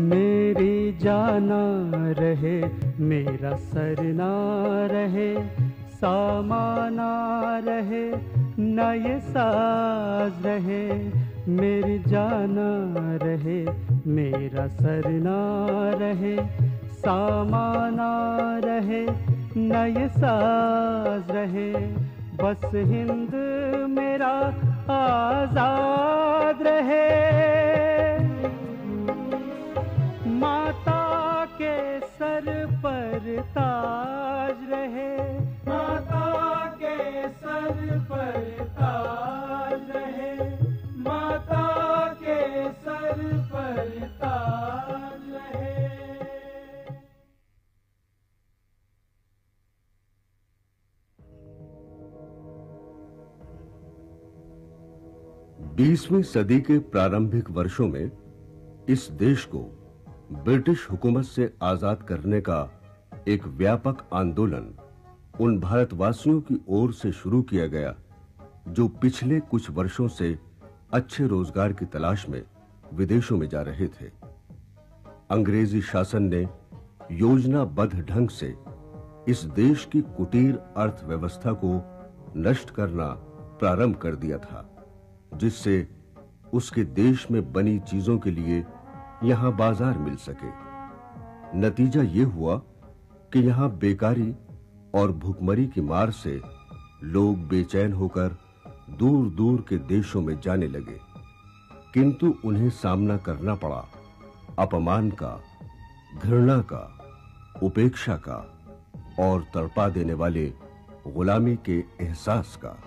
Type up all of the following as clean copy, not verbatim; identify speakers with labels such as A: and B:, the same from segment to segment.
A: मेरी जाना रहे, मेरा सर ना रहे, सामाना रहे, न ये साज रहे। मेरी जाना रहे, मेरा सर ना रहे, सामाना रहे, न ये साज रहे। बस हिंद मेरा आजाद रहे। माता के सर पर ताज रहे, माता के सर पर ताज रहे, माता के सर पर ताज रहे।
B: 20वीं सदी के प्रारंभिक वर्षों में इस देश को ब्रिटिश हुकूमत से आजाद करने का एक व्यापक आंदोलन उन भारतवासियों की ओर से शुरू किया गया जो पिछले कुछ वर्षों से अच्छे रोजगार की तलाश में विदेशों में जा रहे थे। अंग्रेजी शासन ने योजनाबद्ध ढंग से इस देश की कुटीर अर्थव्यवस्था को नष्ट करना प्रारंभ कर दिया था, जिससे उसके देश में बनी चीजों के लिए यहां बाजार मिल सके। नतीजा यह हुआ कि यहां बेकारी और भुखमरी की मार से लोग बेचैन होकर दूर-दूर के देशों में जाने लगे, किंतु उन्हें सामना करना पड़ा अपमान का, घृणा का, उपेक्षा का और तड़पा देने वाले गुलामी के एहसास का।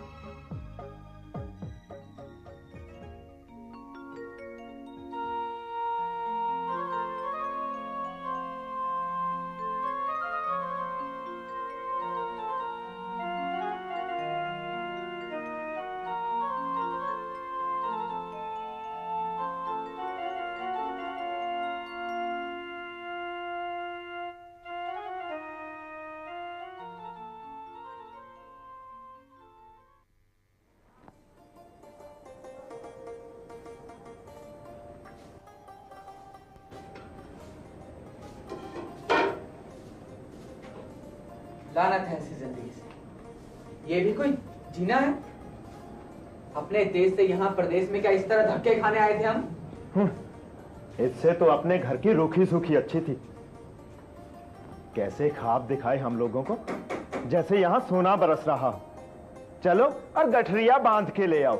C: लानत है ऐसी जिंदगी से। ये भी कोई जीना है? अपने देश से यहाँ प्रदेश में क्या इस तरह धक्के खाने आए थे हम?
D: इससे तो अपने घर की रूखी सूखी अच्छी थी। कैसे ख्वाब दिखाए हम लोगों को, जैसे यहाँ सोना बरस रहा। चलो और गठरिया बांध के ले आओ।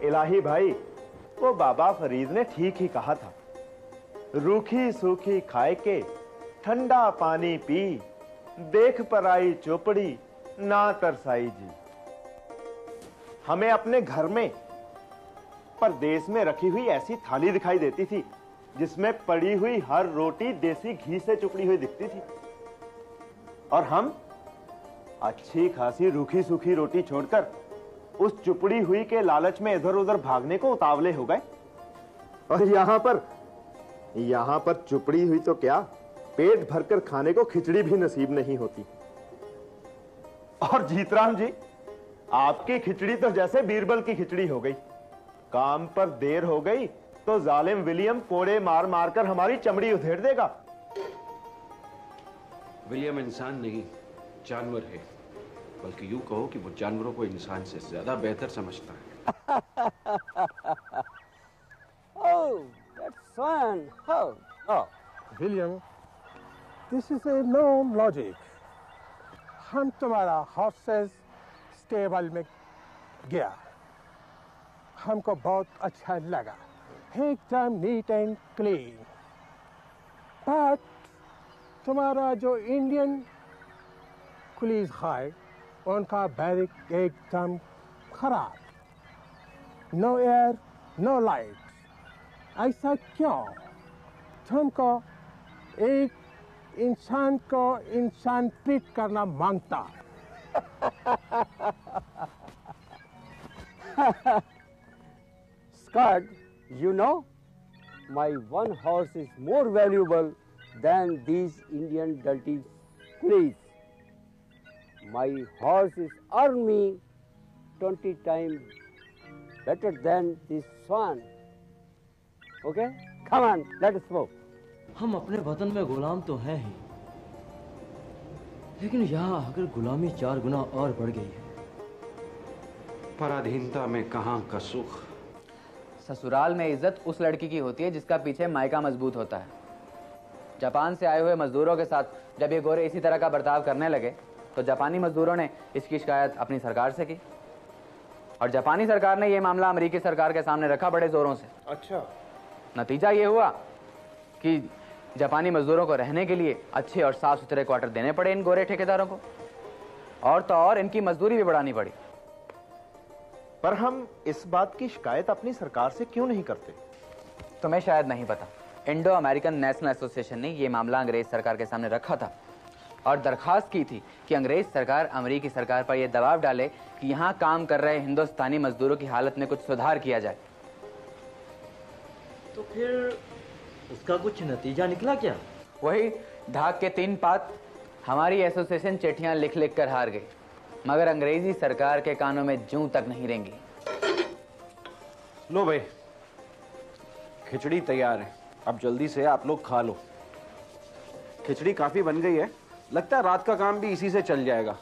D: इलाही भाई, वो बाबा फरीद ने ठीक ही कहा था, रूखी सूखी खाए के ठंडा पानी पी, देख पर आई चौपड़ी ना तरसाई जी। हमें अपने घर में परदेश में रखी हुई ऐसी थाली दिखाई देती थी जिसमें पड़ी हुई हर रोटी देसी घी से चुपड़ी हुई दिखती थी, और हम अच्छी खासी रूखी सूखी रोटी छोड़कर उस चुपड़ी हुई के लालच में इधर उधर भागने को उतावले हो गए। और यहां पर चुपड़ी हुई तो क्या, पेट भरकर खाने को खिचड़ी भी नसीब नहीं होती। और जीतराम जी, आपकी खिचड़ी तो जैसे बीरबल की खिचड़ी हो गई। काम पर देर हो गई तो जालिम विलियम कोड़े मार मार कर हमारी चमड़ी उधेड़ देगा।
E: विलियम इंसान नहीं, जानवर है। बल्कि यूं कहो कि वो जानवरों को इंसान से ज्यादा बेहतर समझता है।
F: Oh, that's fun. Oh,
G: William, this is a known logic. हम तुम्हारा हॉर्सेस स्टेबल में गया, हमको बहुत अच्छा लगा, एकदम नीट एंड क्लीन। बट तुम्हारा जो इंडियन पुलिस है, उनका बैरिक एकदम खराब, नो एयर नो लाइट। ऐसा क्यों? तुमको एक इंसान को इंसान ट्रीट करना मांगता।
F: Scott, you know, my one horse is more valuable than these Indian dirty coolies. My horse is earn me 20 times better than this swan. Okay? Come on, let us move.
H: हम अपने वतन में गुलाम तो हैं ही, लेकिन यहाँ आकर गुलामी 4 गुना और बढ़ गई है।
E: पराधीनता में कहाँ का सुख।
C: ससुराल में इज्जत उस लड़की की होती है जिसका पीछे मायका मजबूत होता है। जापान से आए हुए मजदूरों के साथ जब ये गोरे इसी तरह का बर्ताव करने लगे तो जापानी मजदूरों ने इसकी शिकायत अपनी सरकार से की और जापानी सरकार ने यह मामला अमेरिकी सरकार के सामने रखा बड़े जोरों से।
D: अच्छा।
C: नतीजा ये हुआ कि जापानी मजदूरों को रहने के लिए अच्छे और साफ सुथरे क्वार्टर देने पड़े इन गोरे ठेकेदारों को, और तो और इनकी मजदूरी भी बढ़ानी पड़ी।
D: पर हम इस बात की शिकायत अपनी सरकार से क्यों नहीं करते?
C: तुम्हें शायद नहीं पता, इंडो अमेरिकन नेशनल एसोसिएशन ने यह मामला अंग्रेज सरकार के सामने रखा था और दरखास्त की थी कि अंग्रेज सरकार अमेरिकी सरकार पर यह दबाव डाले कि यहां काम कर रहे हिंदुस्तानी मजदूरों की हालत में कुछ सुधार किया जाए।
H: तो फिर उसका कुछ नतीजा निकला क्या?
C: वही ढाक के 3 पात हमारी एसोसिएशन चिट्ठियां लिख लिख कर हार गई, मगर अंग्रेजी सरकार के कानों में जूं तक नहीं रेंगी।
E: लो भाई, खिचड़ी तैयार है, अब जल्दी से आप लोग खा लो। खिचड़ी काफी बन गई है, लगता है रात का काम भी इसी से चल जाएगा।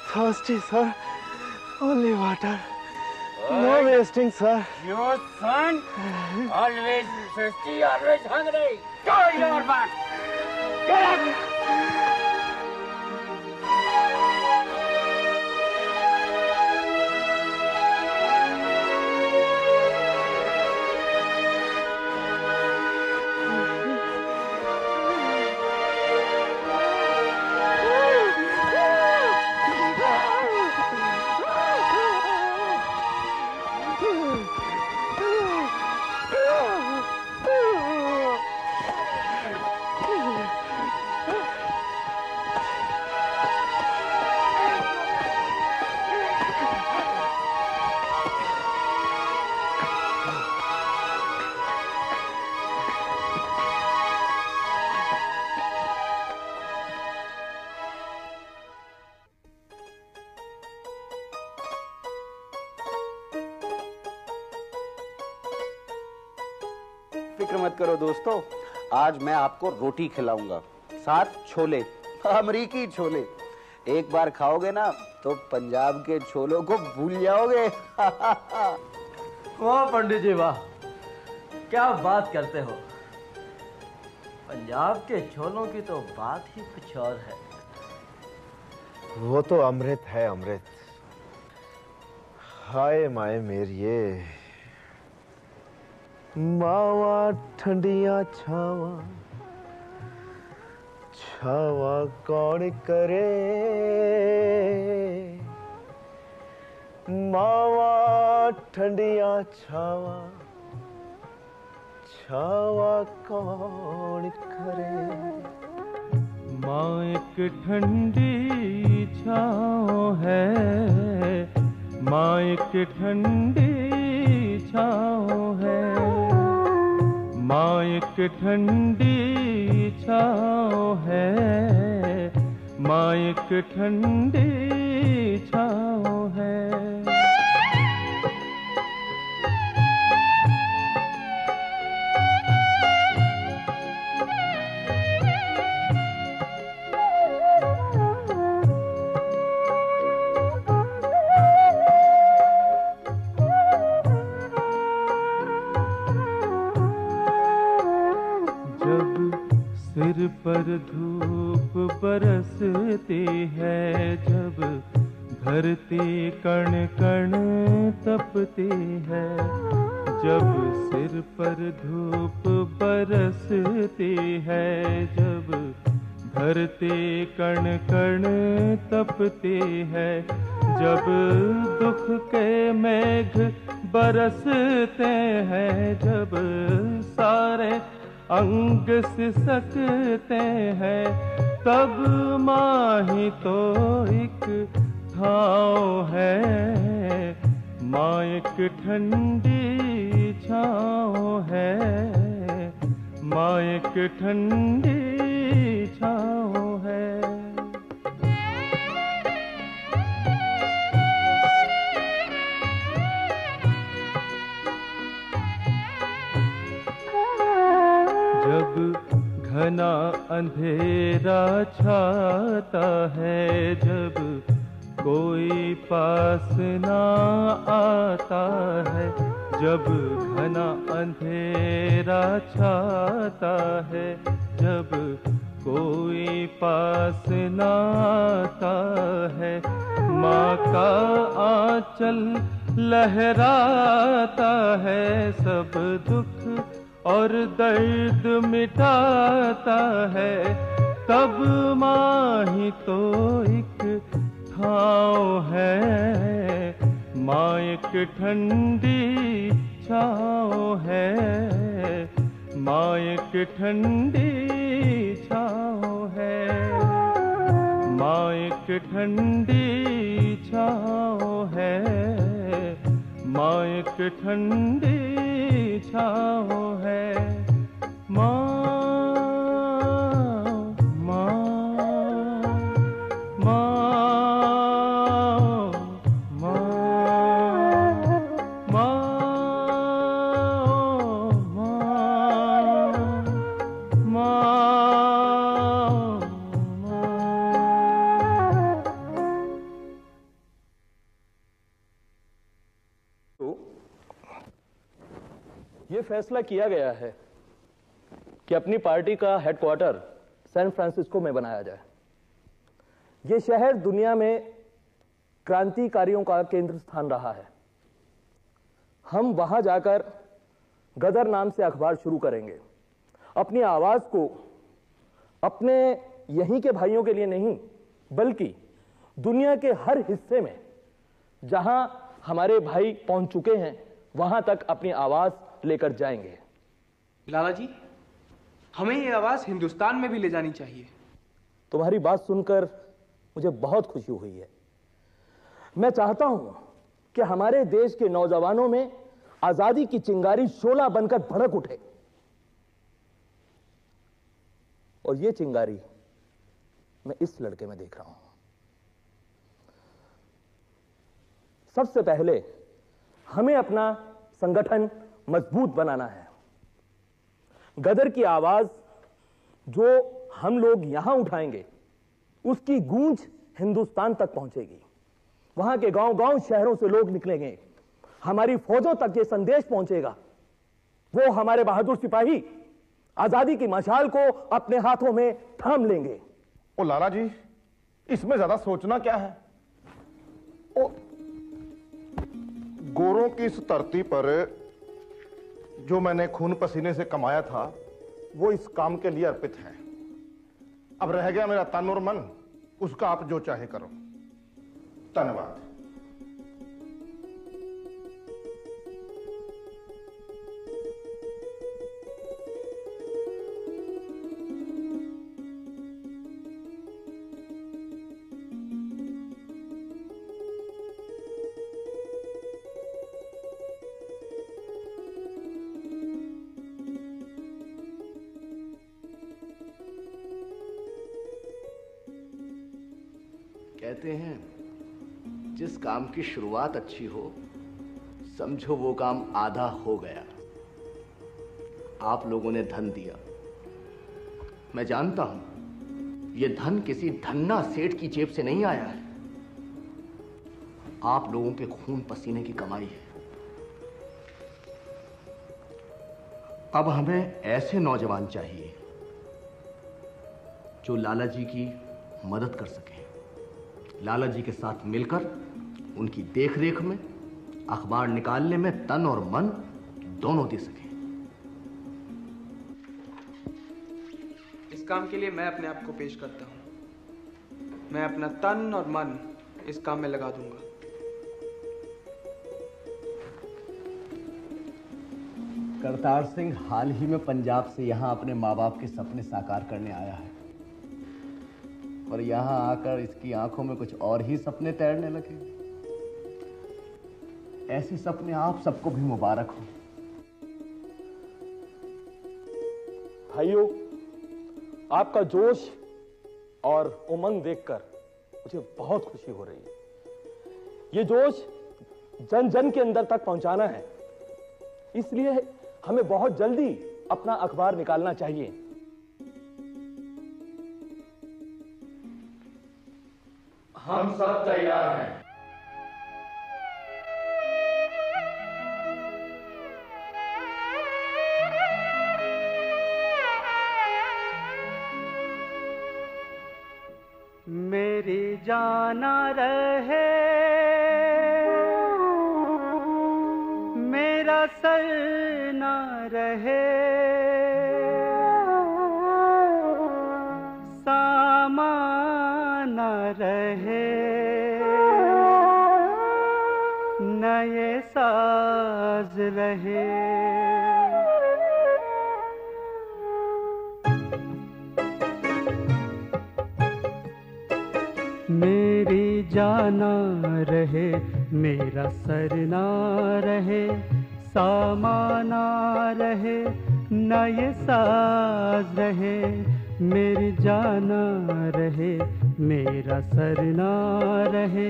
D: Thirsty, sir. Only water. No wasting, sir.
I: Your son? Always thirsty, always hungry. Go your butt. Get up!
E: फिक्र मत करो दोस्तों, आज मैं आपको रोटी खिलाऊंगा, साथ छोले, अमरीकी छोले। एक बार खाओगे ना तो पंजाब के छोलों को भूल जाओगे।
H: वाह पंडित जी वाह, क्या बात करते हो। पंजाब के छोलों की तो बात ही कुछ और है।
D: वो तो अमृत है, अमृत। हाय माए मेरिए, मावा ठंडिया छावा, छावा कौन करे, मावा ठंडिया छावा छावा कौन करे।
A: माँ एक ठंडी छाँव है, माँ एक ठंडी छाँव है, माँ एक ठंडी छाँव है, माँ एक ठंडी छाँव है। सिर पर धूप बरसती है, जब धरती कण कण तपती है, जब सिर पर धूप बरसती है, जब धरती कण कण तपती है, जब दुख के मेघ बरसते हैं, जब सारे अंग सिसकते हैं, तब माँ ही तो एक छाँव है, माँ एक ठंडी छाँव है, माँ एक ठंडी छाँव है। जब घना अंधेरा छाता है, जब कोई पास ना आता है, जब घना अंधेरा छाता है, जब कोई पास ना आता है, माँ का आंचल लहराता है, सब दुख और दर्द मिटाता है, तब माँ ही तो एक छाँव है, माँ एक ठंडी छाँव है, माँ एक ठंडी छाँव है, माँ एक ठंडी छाँव है, माँ एक ठंडी छाँव है। माँ माँ माँ
J: ये फैसला किया गया है कि अपनी पार्टी का हेडक्वार्टर सैन फ्रांसिस्को में बनाया जाए। ये शहर दुनिया में क्रांतिकारियों का केंद्र स्थान रहा है। हम वहां जाकर गदर नाम से अखबार शुरू करेंगे। अपनी आवाज को अपने यहीं के भाइयों के लिए नहीं, बल्कि दुनिया के हर हिस्से में जहां हमारे भाई पहुंच चुके हैं, वहां तक अपनी आवाज लेकर जाएंगे।
K: लाला जी, हमें ये आवाज हिंदुस्तान में भी ले जानी चाहिए।
J: तुम्हारी बात सुनकर मुझे बहुत खुशी हुई है। मैं चाहता हूं कि हमारे देश के नौजवानों में आजादी की चिंगारी शोला बनकर भड़क उठे, और ये चिंगारी मैं इस लड़के में देख रहा हूं। सबसे पहले हमें अपना संगठन मजबूत बनाना है। गदर की आवाज जो हम लोग यहां उठाएंगे, उसकी गूंज हिंदुस्तान तक पहुंचेगी। वहां के गांव-गांव, शहरों से लोग निकलेंगे। हमारी फौजों तक ये संदेश पहुंचेगा। वो हमारे बहादुर सिपाही आजादी की मशाल को अपने हाथों में थाम लेंगे।
D: ओ लाला जी, इसमें ज्यादा सोचना क्या है? ओ गोरों की इस धरती पर जो मैंने खून पसीने से कमाया था, वो इस काम के लिए अर्पित है। अब रह गया मेरा तन और मन, उसका आप जो चाहे करो। धन्यवाद।
L: कहते हैं जिस काम की शुरुआत अच्छी हो, समझो वो काम आधा हो गया। आप लोगों ने धन दिया, मैं जानता हूं ये धन किसी धन्ना सेठ की जेब से नहीं आया है, आप लोगों के खून पसीने की कमाई है। अब हमें ऐसे नौजवान चाहिए जो लाला जी की मदद कर सके, लाला जी के साथ मिलकर उनकी देखरेख में, अखबार निकालने में तन और मन दोनों दे सके।
K: इस काम के लिए मैं अपने आप को पेश करता हूं। मैं अपना तन और मन इस काम में लगा दूंगा।
L: करतार सिंह हाल ही में पंजाब से यहां अपने माँ बाप के सपने साकार करने आया है, और यहां आकर इसकी आंखों में कुछ और ही सपने तैरने लगे। ऐसे सपने आप सबको भी मुबारक हो।
J: भाइयों, आपका जोश और उमंग देखकर मुझे बहुत खुशी हो रही है। ये जोश जन जन के अंदर तक पहुंचाना है, इसलिए हमें बहुत जल्दी अपना अखबार निकालना चाहिए।
I: हम सब तैयार हैं।
A: मेरी जाना रहे, मेरा सर ना रहे, सामान ना रहे, नए साज रहे। मेरी जाना रहे, मेरा सर ना रहे, सामाना रहे, नए साज रहे। मेरी जाना रहे, मेरा सर ना रहे,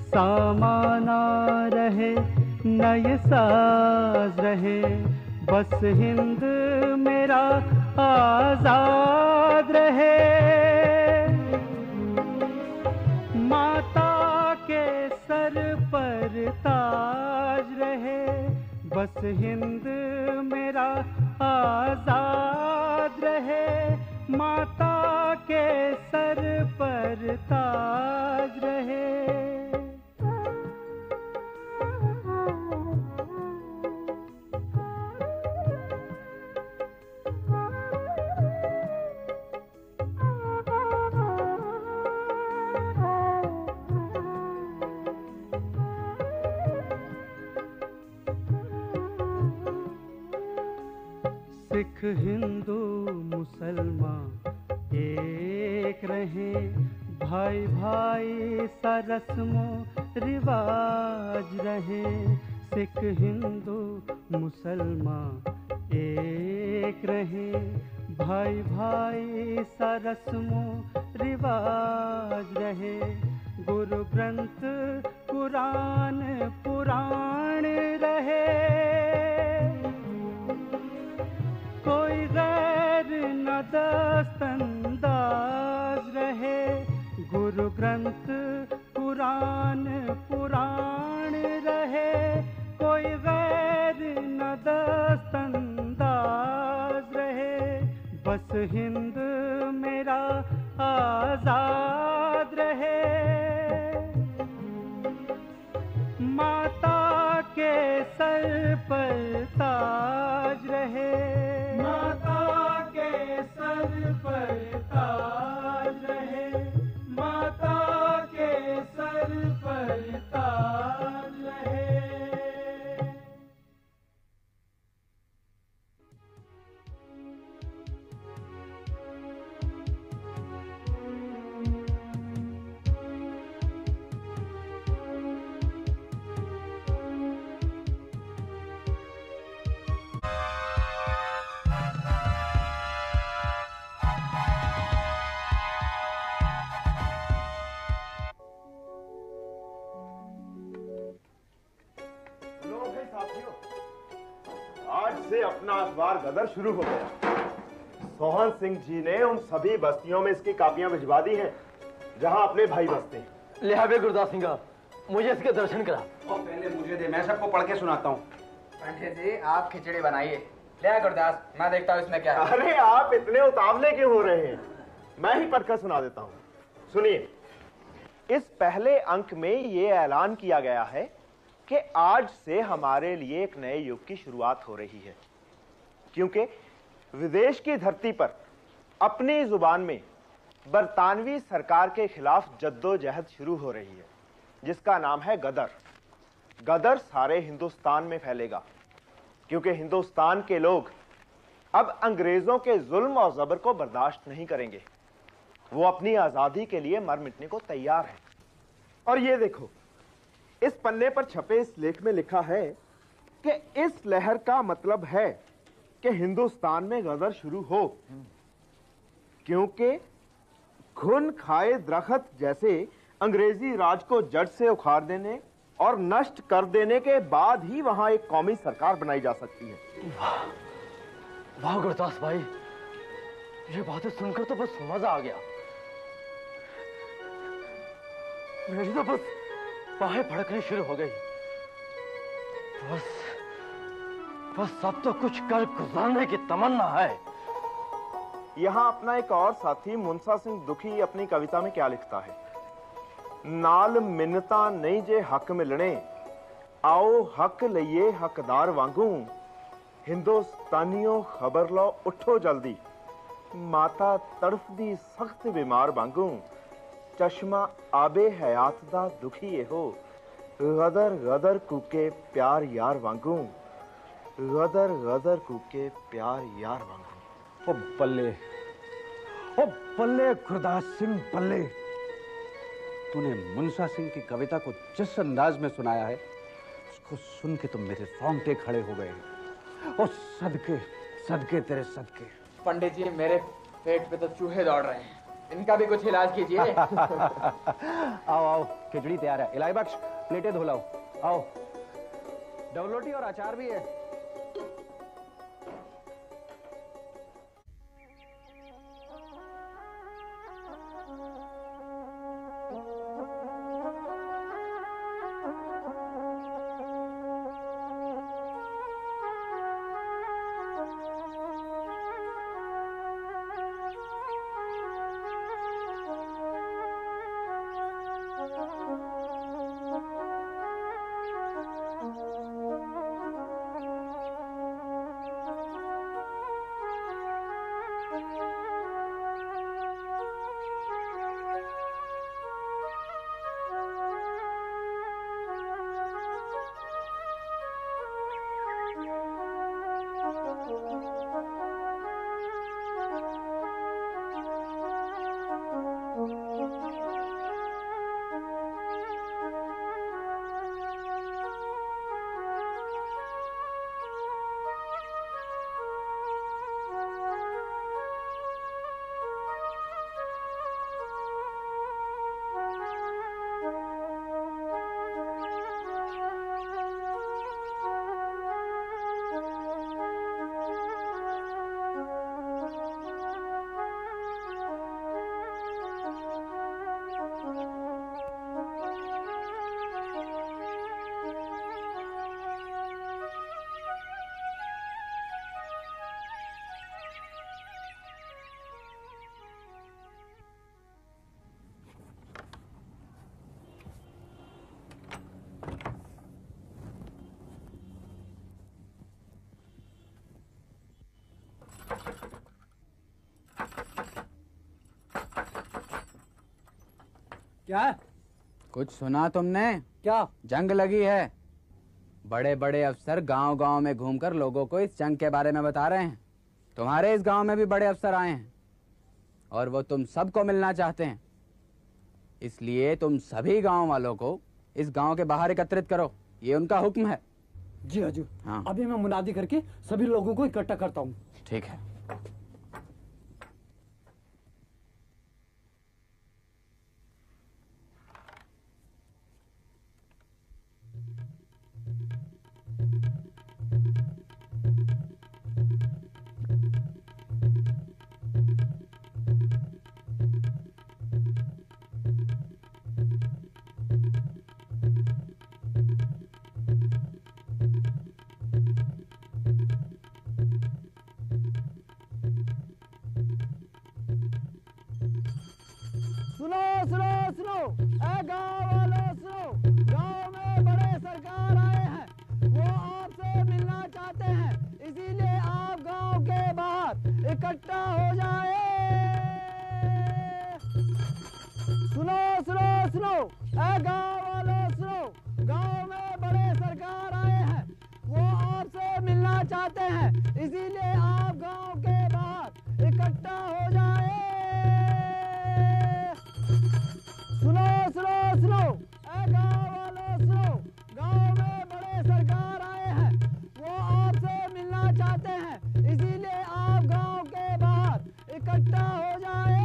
A: सामाना रहे, नए साज रहे। बस हिंद मेरा आजाद रहे, माता के सर पर ताज रहे। बस हिंद मेरा आजाद रहे, माता के सर पर ताज रहे। सिख हिंदू मुसलमान एक रहे, भाई भाई सा रस्मो रिवाज रहे। सिख हिंदू मुसलमान एक रहे, भाई भाई सा रस्मो रिवाज रहे। गुरु ग्रंथ कुरान पुराण रहे, कोई गैर न दस्तंदाज रहे। गुरु ग्रंथ कुरान पुराण रहे, कोई गैर न दस्तंदाज रहे। बस हिंद मेरा आजाद रहे, माता के सर पर ताज रहे। माता के सर पर ताज रहे, माता के सर पर ताज रहे।
D: से अपना अखबार गदर शुरू हो गया। सोहन सिंह जी ने उन सभी बस्तियों में इसकी कापियां भिजवा दी हैं जहां अपने भाई बसते हैं।
L: लिहावे गुरदास सिंह, मुझे इसके दर्शन करा।
E: और पहले मुझे दे, मैं सबको पढ़ के सुनाता हूँ।
C: पंडित जी आप खिचड़ी बनाइए। ले गुरदास, मैं देखता हूँ इसमें क्या है।
D: अरे आप इतने उतावले क्यों हो रहे हैं? मैं ही पढ़कर सुना देता हूँ। सुनिए, इस पहले अंक में ये ऐलान किया गया है कि आज से हमारे लिए एक नए युग की शुरुआत हो रही है, क्योंकि विदेश की धरती पर अपनी जुबान में बरतानवी सरकार के खिलाफ जद्दोजहद शुरू हो रही है, जिसका नाम है गदर। गदर सारे हिंदुस्तान में फैलेगा, क्योंकि हिंदुस्तान के लोग अब अंग्रेजों के जुल्म और जबर को बर्दाश्त नहीं करेंगे। वो अपनी आजादी के लिए मर मिटने को तैयार हैं। और ये देखो, इस पन्ने पर छपे इस लेख में लिखा है कि इस लहर का मतलब है कि हिंदुस्तान में गदर शुरू हो, क्योंकि खून खाए दरख्त जैसे अंग्रेजी राज को जड़ से उखाड़ देने और नष्ट कर देने के बाद ही वहां एक कौमी सरकार बनाई जा सकती है।
L: वाह गुरदास भाई, ये बातें सुनकर तो बस मजा आ गया। मेरी तो बस बाहें फड़कनी शुरू हो गई। बस अब तो कुछ कर गुजारने की तमन्ना है।
D: यहां अपना एक और साथी मुंसा सिंह दुखी अपनी कविता में क्या लिखता है? नाल मिन्नता नहीं जे हक मिलने, आओ हक लइए हकदार वांगू। हिंदुस्तानियों खबर लो उठो जल्दी, माता तड़फ दी सख्त बीमार वांगू। चश्मा आबे हयात दा दुखी हो, गदर गदर कूके प्यार यार वांगू। गदर गदर कूके प्यार यार वांगू।
M: ओ बल्ले, ओ बल्ले गुरदास सिंह बल्ले, तूने मुंसा सिंह की कविता को जिस अंदाज में सुनाया है, उसको सुन के तो मेरे रोंगटे खड़े हो गए। ओ सदके सदके तेरे सदके।
C: पंडित जी मेरे पेट पे तो चूहे दौड़ रहे हैं, इनका भी कुछ इलाज कीजिए।
M: आओ आओ, खिचड़ी तैयार है। इलाही बख्श, प्लेटें धो लाओ। आओ, डबल रोटी और अचार भी है।
C: क्या? कुछ सुना तुमने? क्या जंग लगी है? बड़े बड़े अफसर गांव-गांव में घूमकर लोगों को इस जंग के बारे में बता रहे हैं। तुम्हारे इस गांव में भी बड़े अफसर आए हैं और वो तुम सबको मिलना चाहते हैं। इसलिए तुम सभी गांव वालों को इस गांव के बाहर एकत्रित करो, ये उनका हुक्म है।
N: जी हजूर।
C: हाँ।
N: अभी मैं मुनादी करके सभी लोगों को इकट्ठा करता हूँ।
C: ठीक है।
O: सुनो, ए गाँव वालों सुनो, गाँव में बड़े सरकार आए हैं, वो आपसे मिलना चाहते हैं, इसीलिए आप गाँव के बाहर इकट्ठा हो जाए। सुनो सुनो सुनो, ए गाँव वालों सुनो, गाँव में बड़े सरकार आए हैं, वो आपसे मिलना चाहते हैं, इसीलिए आप गाँव के बाहर इकट्ठा हो जाए। सुनो सुनो सुनो, ए गाँव वालों सुनो, गाँव में बड़े सरकार आए हैं, वो आपसे मिलना चाहते हैं, इसीलिए आप गाँव के बाहर इकट्ठा हो जाए।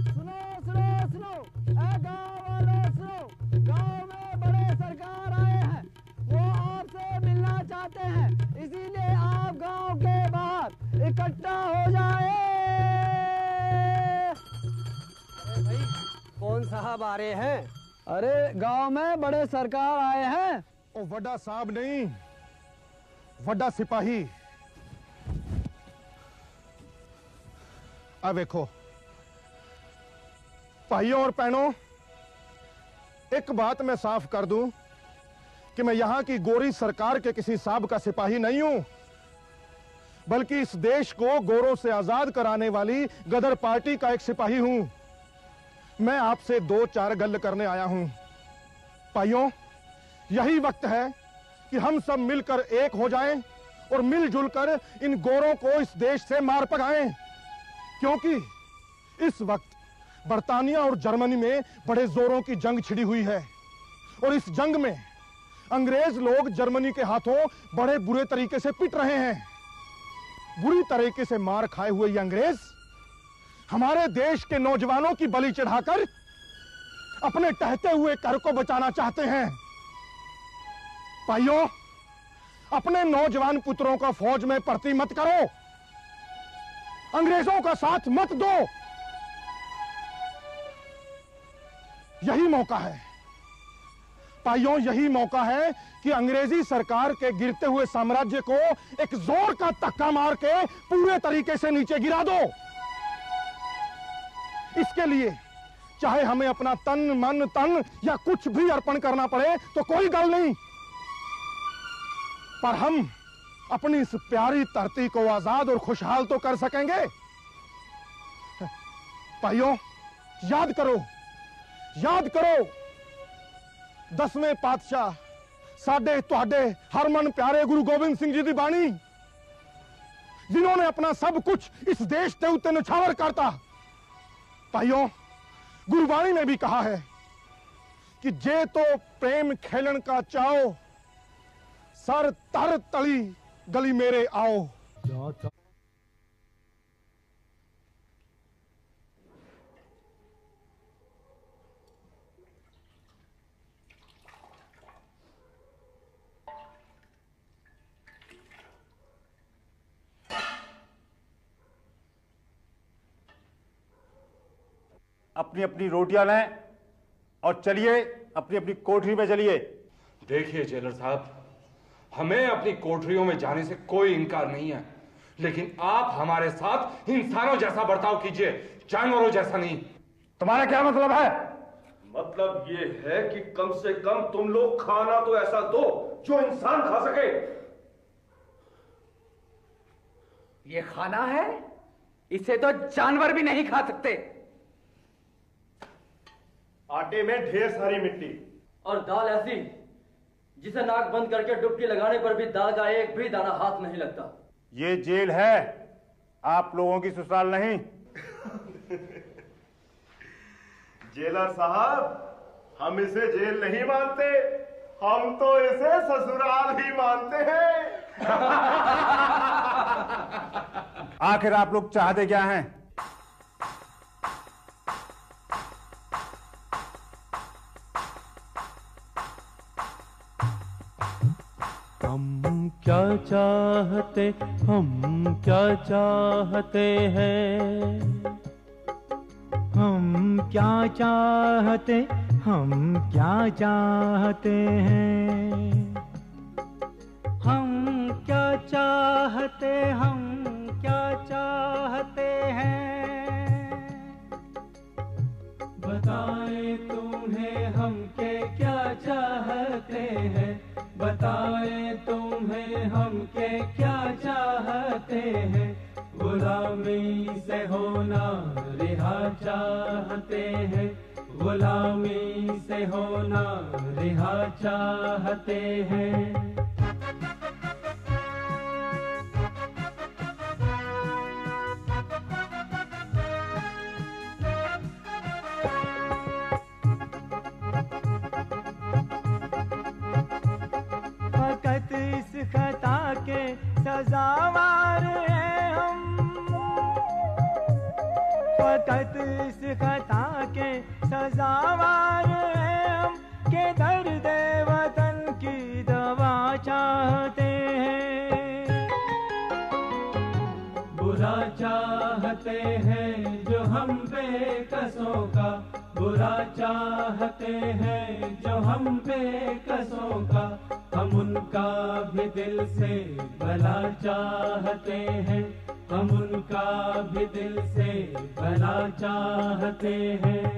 O: सुनो सुनो सुनो, ए गाँव वालों सुनो, गाँव में बड़े सरकार आए हैं, वो आपसे मिलना चाहते हैं, इसीलिए आप गाँव के बाहर इकट्ठा हो जाए।
F: कौन साहब आ रहे हैं?
O: अरे गांव में बड़े सरकार आए हैं।
G: ओ वड्डा साहब नहीं, वड्डा सिपाही। अब देखो भाइयों और बहनों, एक बात मैं साफ कर दूं कि मैं यहां की गोरी सरकार के किसी साहब का सिपाही नहीं हूं, बल्कि इस देश को गोरों से आजाद कराने वाली गदर पार्टी का एक सिपाही हूं। मैं आपसे दो चार गल्ल करने आया हूं। भाइयों, यही वक्त है कि हम सब मिलकर एक हो जाएं और मिलजुल कर इन गोरों को इस देश से मार भगाएं, क्योंकि इस वक्त बर्तानिया और जर्मनी में बड़े जोरों की जंग छिड़ी हुई है और इस जंग में अंग्रेज लोग जर्मनी के हाथों बड़े बुरे तरीके से पिट रहे हैं। बुरी तरीके से मार खाए हुए ये अंग्रेज हमारे देश के नौजवानों की बलि चढ़ाकर अपने टहते हुए कर को बचाना चाहते हैं। भाइयों, अपने नौजवान पुत्रों को फौज में भर्ती मत करो, अंग्रेजों का साथ मत दो। यही मौका है भाइयों, यही मौका है कि अंग्रेजी सरकार के गिरते हुए साम्राज्य को एक जोर का धक्का मार के पूरे तरीके से नीचे गिरा दो। इसके लिए चाहे हमें अपना तन मन तन या कुछ भी अर्पण करना पड़े तो कोई गल नहीं, पर हम अपनी इस प्यारी धरती को आजाद और खुशहाल तो कर सकेंगे। भाइयों, याद करो, याद करो, 10वें पातशाह साडे तुहाडे हरमन प्यारे गुरु गोबिंद सिंह जी की बाणी, जिन्होंने अपना सब कुछ इस देश के उत्ते निछावर करता। भाइयों, गुरबाणी में भी कहा है कि जे तो प्रेम खेलन का चाओ, सर तर तली गली मेरे आओ।
P: अपनी अपनी रोटियां लें और चलिए अपनी अपनी कोठरी में चलिए।
Q: देखिए जेलर साहब, हमें अपनी कोठरियों में जाने से कोई इनकार नहीं है, लेकिन आप हमारे साथ इंसानों जैसा बर्ताव कीजिए, जानवरों जैसा नहीं।
P: तुम्हारा क्या मतलब है?
R: मतलब ये है कि कम से कम तुम लोग खाना तो ऐसा दो जो इंसान खा सके।
C: ये खाना है, इसे तो जानवर भी नहीं खा सकते।
R: आटे में ढेर सारी मिट्टी
H: और दाल ऐसी जिसे नाक बंद करके डुबकी लगाने पर भी दाल का एक भी दाना हाथ नहीं लगता।
P: ये जेल है, आप लोगों की ससुराल नहीं।
R: जेलर साहब, हम इसे जेल नहीं मानते, हम तो इसे ससुराल ही मानते हैं।
P: आखिर आप लोग चाहते क्या हैं?
A: हम क्या चाहते, हम क्या चाहते हैं, हम क्या चाहते, हम क्या चाहते हैं, हम क्या चाहते, हम क्या चाहते हैं, बताएं तुम्हें हम के क्या चाहते हैं, बताएं तुम्हें हम के क्या चाहते हैं। गुलामी से होना रिहा चाहते हैं, गुलामी से होना रिहा चाहते हैं। फकत इस खता के सजावार हैं हम, फकत इस खता के सजावार हैं हम, के दर्द वतन की दवा चाहते हैं। बुरा चाहते हैं जो हम बेकसों का, बुरा चाहते हैं जो हम बेकसों का, हम उनका भी दिल से भला चाहते हैं, हम उनका भी दिल से भला चाहते हैं।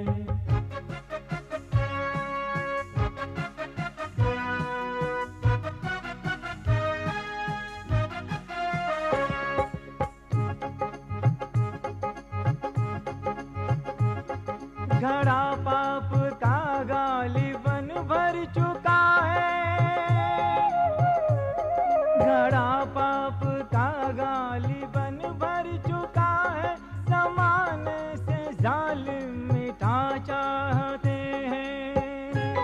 A: घड़ा पाप का गालिबन भर चुका है, घड़ा पाप का गालिबन भर चुका है। समान से जालिम मिटा चाहते हैं,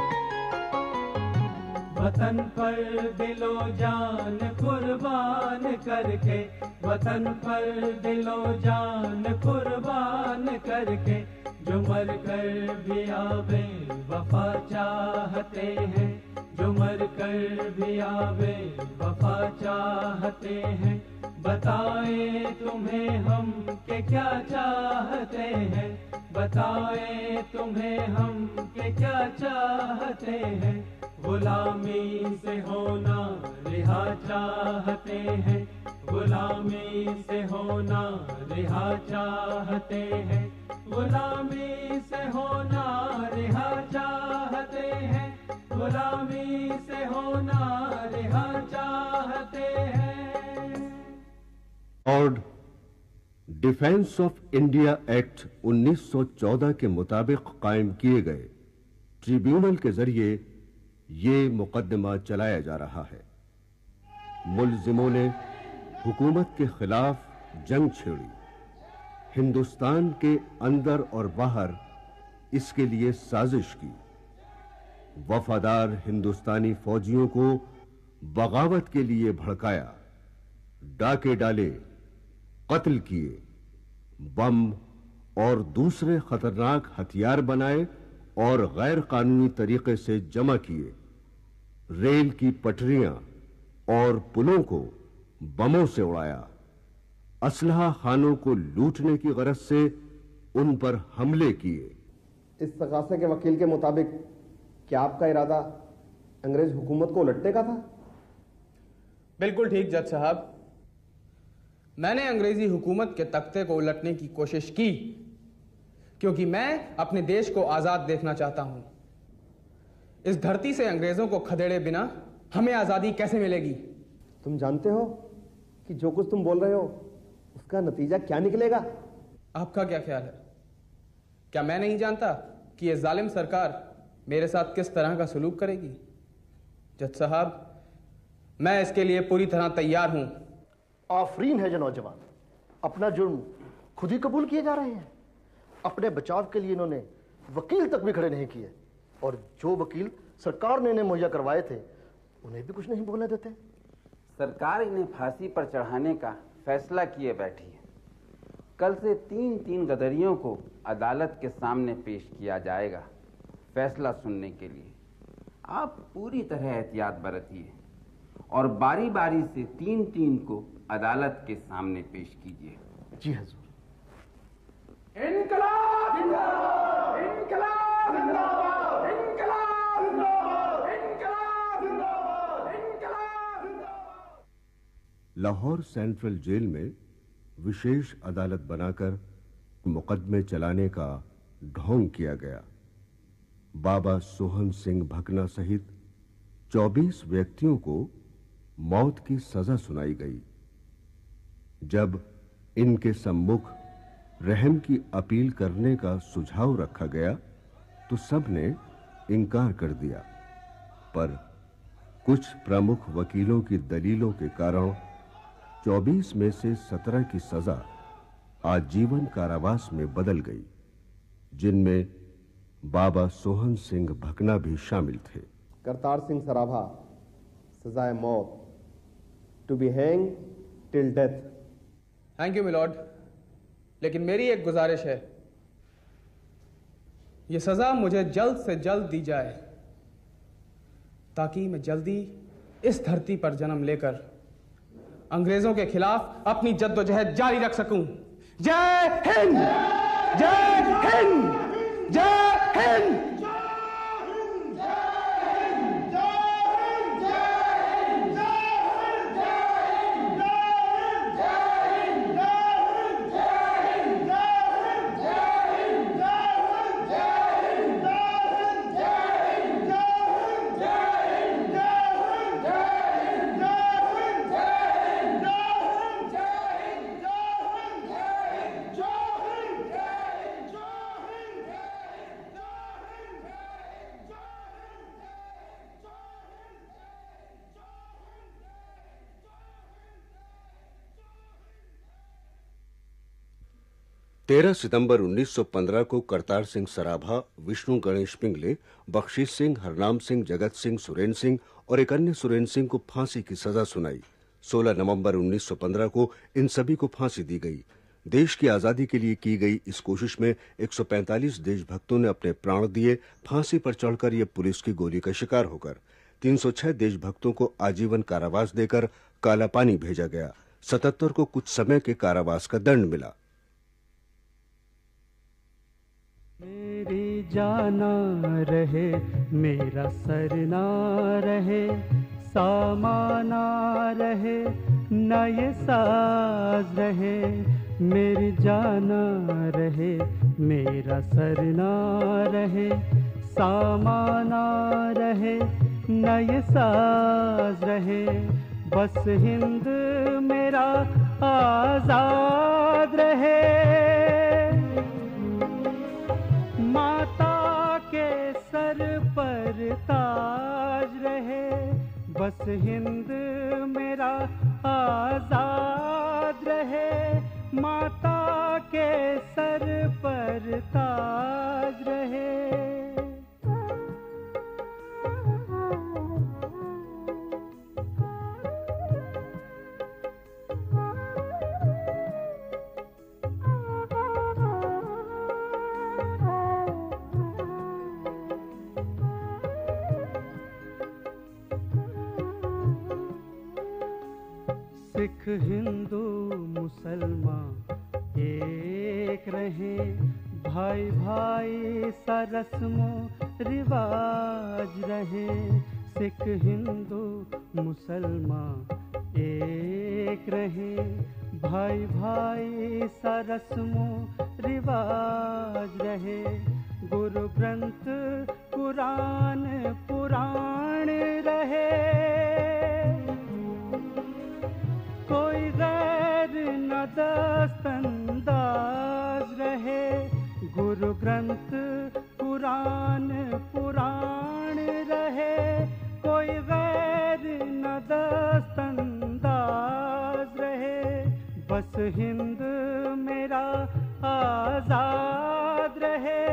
A: वतन पर दिलो जान कुर्बान करके, वतन पर दिलो जान कुर्बान करके, जो मर कर भी आवे वफा चाहते हैं, जो मर कर भी आवे वफा चाहते हैं। बताएं तुम्हें हम के क्या चाहते हैं, बताएं तुम्हें हम के क्या चाहते हैं। गुलामी से होना रिहा चाहते हैं, गुलामी से होना रिहा चाहते हैं, गुलामी से होना रिहा चाहते हैं, गुलामी से होना रिहा चाहते हैं।
B: और डिफेंस ऑफ इंडिया एक्ट 1914 के मुताबिक कायम किए गए ट्रिब्यूनल के जरिए ये मुकदमा चलाया जा रहा है। मुलजिमों ने हुकूमत के खिलाफ जंग छेड़ी, हिंदुस्तान के अंदर और बाहर इसके लिए साजिश की, वफादार हिंदुस्तानी फौजियों को बगावत के लिए भड़काया, डाके डाले, कत्ल किए, बम और दूसरे खतरनाक हथियार बनाए और गैर कानूनी तरीके से जमा किए, रेल की पटरियां और पुलों को बमों से उड़ाया, असलहा खानों को लूटने की गरज से उन पर हमले किए।
L: इस सगासे के वकील के मुताबिक क्या आपका इरादा अंग्रेज हुकूमत को उलटने का था?
K: बिल्कुल ठीक जज साहब, मैंने अंग्रेजी हुकूमत के तख्ते को उलटने की कोशिश की क्योंकि मैं अपने देश को आजाद देखना चाहता हूं। इस धरती से अंग्रेजों को खदेड़े बिना हमें आजादी कैसे मिलेगी?
L: तुम जानते हो कि जो कुछ तुम बोल रहे हो उसका नतीजा क्या निकलेगा?
K: आपका क्या ख्याल है? क्या मैं नहीं जानता कि यह जालिम सरकार मेरे साथ किस तरह का सलूक करेगी? जज साहब, मैं इसके लिए पूरी तरह तैयार हूं।
S: आफरीन है जो नौजवान अपना जुर्म खुद ही कबूल किए जा रहे हैं। अपने बचाव के लिए इन्होंने वकील तक भी खड़े नहीं किए, और जो वकील सरकार ने इन्हें मुहैया करवाए थे उन्हें भी कुछ नहीं बोलने देते।
E: सरकार इन्हें फांसी पर चढ़ाने का फैसला किए बैठी है। कल से 3-3 गदरियों को अदालत के सामने पेश किया जाएगा फैसला सुनने के लिए। आप पूरी तरह एहतियात बरतिए और बारी बारी से 3-3 को अदालत के सामने पेश कीजिए।
S: जी हुजूर।
I: इनकलाब जिंदाबाद, इनकलाब जिंदाबाद, इनकलाब जिंदाबाद, इनकलाब जिंदाबाद, इनकलाब जिंदाबाद।
B: लाहौर सेंट्रल जेल में विशेष अदालत बनाकर मुकदमे चलाने का ढोंग किया गया। बाबा सोहन सिंह भकना सहित 24 व्यक्तियों को मौत की सजा सुनाई गई। जब इनके सम्मुख रहम की अपील करने का सुझाव रखा गया तो सबने इनकार कर दिया, पर कुछ प्रमुख वकीलों की दलीलों के कारण 24 में से 17 की सजा आजीवन कारावास में बदल गई, जिनमें बाबा सोहन सिंह भकना भी शामिल थे।
T: करतार सिंह सराभा, सजाए मौत, to be hang till death.
K: Thank you milord, लेकिन मेरी एक गुजारिश है, यह सजा मुझे जल्द से जल्द दी जाए ताकि मैं जल्दी इस धरती पर जन्म लेकर अंग्रेजों के खिलाफ अपनी जद्दोजहद जारी रख सकूं। जय हिंद, जय हिंद, जय हिंद।
B: तेरह सितंबर 1915 को करतार सिंह सराभा, विष्णु गणेश पिंगले, बख्शीश सिंह, हरनाम सिंह, जगत सिंह, सुरेन सिंह और एक अन्य सुरेन सिंह को फांसी की सजा सुनाई। 16 नवंबर 1915 को इन सभी को फांसी दी गई। देश की आजादी के लिए की गई इस कोशिश में 145 देशभक्तों ने अपने प्राण दिए। फांसी पर चढ़कर ये पुलिस की गोली का शिकार होकर 306 देशभक्तों को आजीवन कारावास देकर काला पानी भेजा गया। 77 को कुछ समय के कारावास का दंड मिला।
A: मेरी जाना रहे, मेरा सर ना रहे, सामाना रहे, न ये साज रहे। मेरी जाना रहे, मेरा सर ना रहे, सामाना रहे, न ये साज रहे। बस हिंद मेरा आजाद रहे। माता के सर पर ताज रहे। बस हिंद मेरा आजाद रहे। माता के सर पर ताज रहे। सिख हिंदू मुसलमान एक रहे, भाई भाई सा रस्मो रिवाज रहे। सिख हिंदू मुसलमान एक रहे, भाई भाई सा रस्मो रिवाज रहे। गुरु ग्रंथ कुरान पुराण रहे। कोई गैर न दस्तंदाज रहे। गुरु ग्रंथ कुरान पुराण रहे। कोई गैर न दस्तंदाज रहे। बस हिंद मेरा आजाद रहे।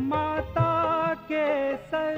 A: माता के सर